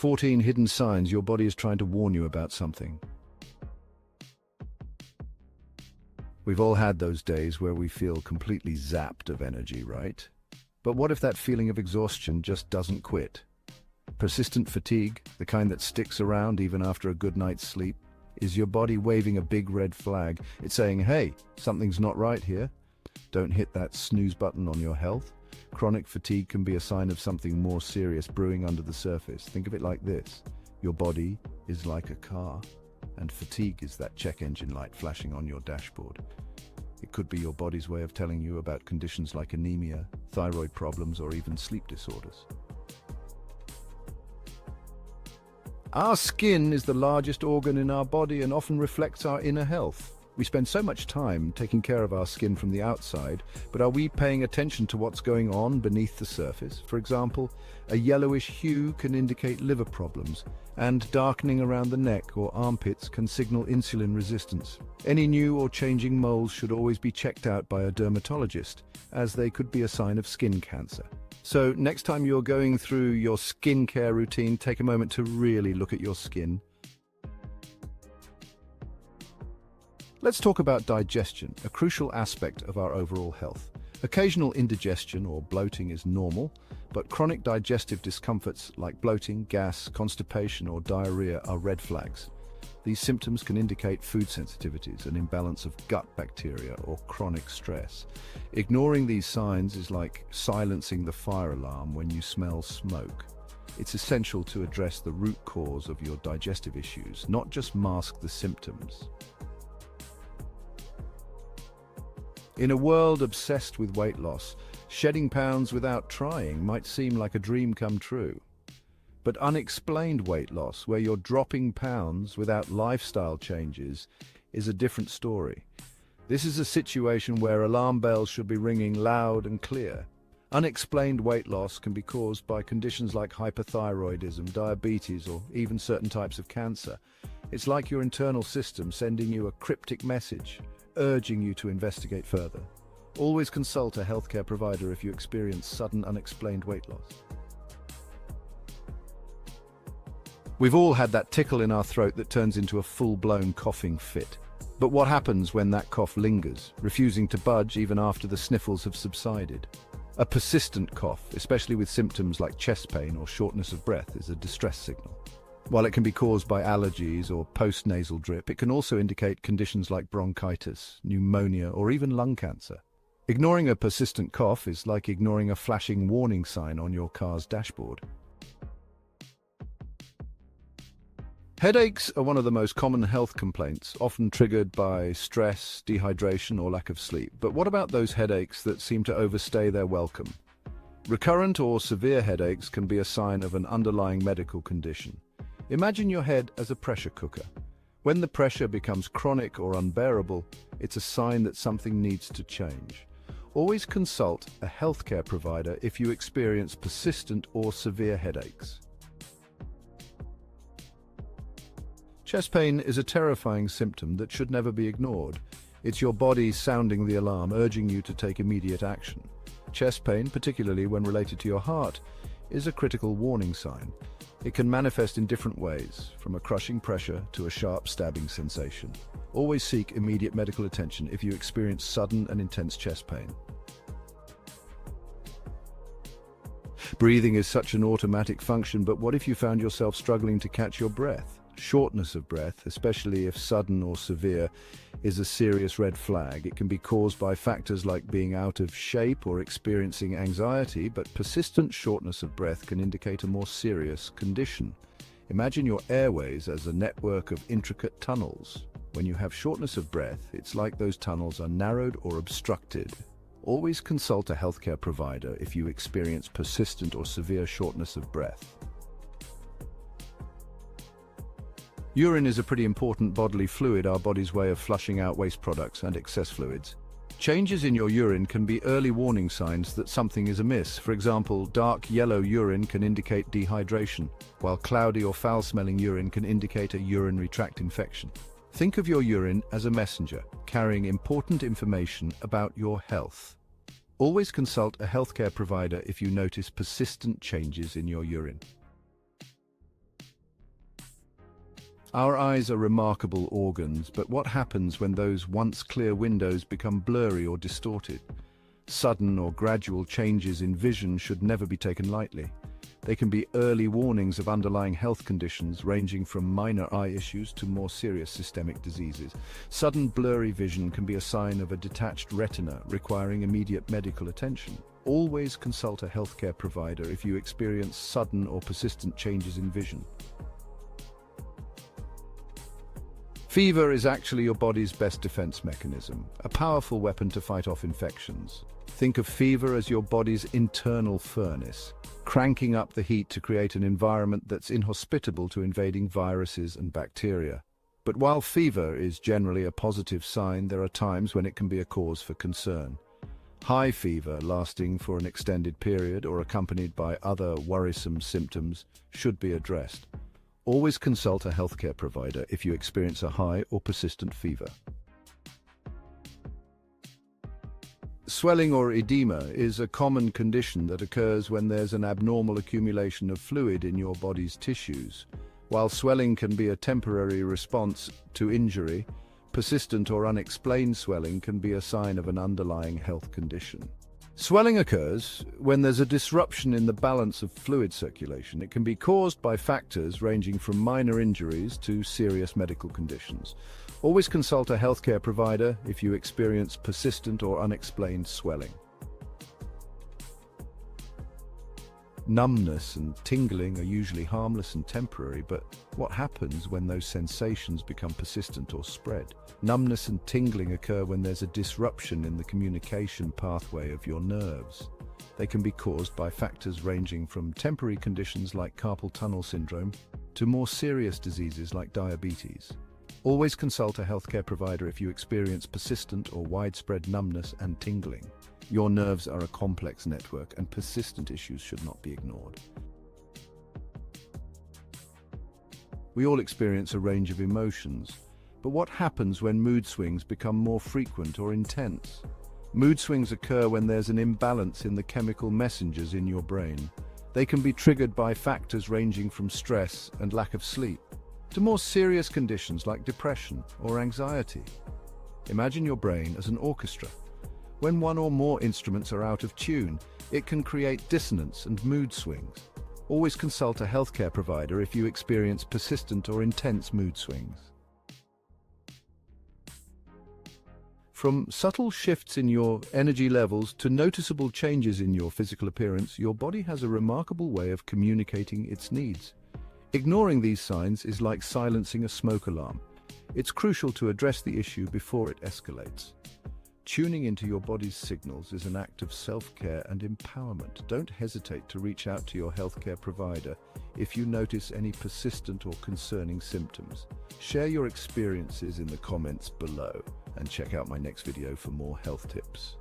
14 hidden signs your body is trying to warn you about something. We've all had those days where we feel completely zapped of energy, right? But what if that feeling of exhaustion just doesn't quit? Persistent fatigue, the kind that sticks around even after a good night's sleep, is your body waving a big red flag. It's saying, hey, something's not right here. Don't hit that snooze button on your health. Chronic fatigue can be a sign of something more serious brewing under the surface. Think of it like this. Your body is like a car, and fatigue is that check engine light flashing on your dashboard. It could be your body's way of telling you about conditions like anemia, thyroid problems, or even sleep disorders. Our skin is the largest organ in our body and often reflects our inner health. We spend so much time taking care of our skin from the outside, but are we paying attention to what's going on beneath the surface? For example, a yellowish hue can indicate liver problems, and darkening around the neck or armpits can signal insulin resistance. Any new or changing moles should always be checked out by a dermatologist, as they could be a sign of skin cancer. So next time you're going through your skincare routine, take a moment to really look at your skin. Let's talk about digestion, a crucial aspect of our overall health. Occasional indigestion or bloating is normal, but chronic digestive discomforts like bloating, gas, constipation, or diarrhea are red flags. These symptoms can indicate food sensitivities, an imbalance of gut bacteria, or chronic stress. Ignoring these signs is like silencing the fire alarm when you smell smoke. It's essential to address the root cause of your digestive issues, not just mask the symptoms. In a world obsessed with weight loss, shedding pounds without trying might seem like a dream come true. But unexplained weight loss, where you're dropping pounds without lifestyle changes, is a different story. This is a situation where alarm bells should be ringing loud and clear. Unexplained weight loss can be caused by conditions like hyperthyroidism, diabetes, or even certain types of cancer. It's like your internal system sending you a cryptic message, urging you to investigate further. Always consult a healthcare provider if you experience sudden, unexplained weight loss. We've all had that tickle in our throat that turns into a full-blown coughing fit. But what happens when that cough lingers, refusing to budge even after the sniffles have subsided? A persistent cough, especially with symptoms like chest pain or shortness of breath, is a distress signal. While it can be caused by allergies or post-nasal drip, it can also indicate conditions like bronchitis, pneumonia, or even lung cancer. Ignoring a persistent cough is like ignoring a flashing warning sign on your car's dashboard. Headaches are one of the most common health complaints, often triggered by stress, dehydration, or lack of sleep. But what about those headaches that seem to overstay their welcome? Recurrent or severe headaches can be a sign of an underlying medical condition. Imagine your head as a pressure cooker. When the pressure becomes chronic or unbearable, it's a sign that something needs to change. Always consult a healthcare provider if you experience persistent or severe headaches. Chest pain is a terrifying symptom that should never be ignored. It's your body sounding the alarm, urging you to take immediate action. Chest pain, particularly when related to your heart, is a critical warning sign. It can manifest in different ways, from a crushing pressure to a sharp stabbing sensation. Always seek immediate medical attention if you experience sudden and intense chest pain. Breathing is such an automatic function, but what if you found yourself struggling to catch your breath? Shortness of breath, especially if sudden or severe, is a serious red flag. It can be caused by factors like being out of shape or experiencing anxiety, but persistent shortness of breath can indicate a more serious condition. Imagine your airways as a network of intricate tunnels. When you have shortness of breath, it's like those tunnels are narrowed or obstructed. Always consult a healthcare provider if you experience persistent or severe shortness of breath. Urine is a pretty important bodily fluid, our body's way of flushing out waste products and excess fluids. Changes in your urine can be early warning signs that something is amiss. For example, dark yellow urine can indicate dehydration, while cloudy or foul-smelling urine can indicate a urinary tract infection. Think of your urine as a messenger, carrying important information about your health. Always consult a healthcare provider if you notice persistent changes in your urine. Our eyes are remarkable organs, but what happens when those once clear windows become blurry or distorted? Sudden or gradual changes in vision should never be taken lightly. They can be early warnings of underlying health conditions ranging from minor eye issues to more serious systemic diseases. Sudden blurry vision can be a sign of a detached retina requiring immediate medical attention. Always consult a healthcare provider if you experience sudden or persistent changes in vision. Fever is actually your body's best defense mechanism, a powerful weapon to fight off infections. Think of fever as your body's internal furnace, cranking up the heat to create an environment that's inhospitable to invading viruses and bacteria. But while fever is generally a positive sign, there are times when it can be a cause for concern. High fever lasting for an extended period or accompanied by other worrisome symptoms should be addressed. Always consult a healthcare provider if you experience a high or persistent fever. Swelling or edema is a common condition that occurs when there's an abnormal accumulation of fluid in your body's tissues. While swelling can be a temporary response to injury, persistent or unexplained swelling can be a sign of an underlying health condition. Swelling occurs when there's a disruption in the balance of fluid circulation. It can be caused by factors ranging from minor injuries to serious medical conditions. Always consult a healthcare provider if you experience persistent or unexplained swelling. Numbness and tingling are usually harmless and temporary, but what happens when those sensations become persistent or spread? Numbness and tingling occur when there's a disruption in the communication pathway of your nerves. They can be caused by factors ranging from temporary conditions like carpal tunnel syndrome to more serious diseases like diabetes. Always consult a healthcare provider if you experience persistent or widespread numbness and tingling. Your nerves are a complex network, and persistent issues should not be ignored. We all experience a range of emotions, but what happens when mood swings become more frequent or intense? Mood swings occur when there's an imbalance in the chemical messengers in your brain. They can be triggered by factors ranging from stress and lack of sleep to more serious conditions like depression or anxiety. Imagine your brain as an orchestra. When one or more instruments are out of tune, it can create dissonance and mood swings. Always consult a healthcare provider if you experience persistent or intense mood swings. From subtle shifts in your energy levels to noticeable changes in your physical appearance, your body has a remarkable way of communicating its needs. Ignoring these signs is like silencing a smoke alarm. It's crucial to address the issue before it escalates. Tuning into your body's signals is an act of self-care and empowerment. Don't hesitate to reach out to your healthcare provider if you notice any persistent or concerning symptoms. Share your experiences in the comments below and check out my next video for more health tips.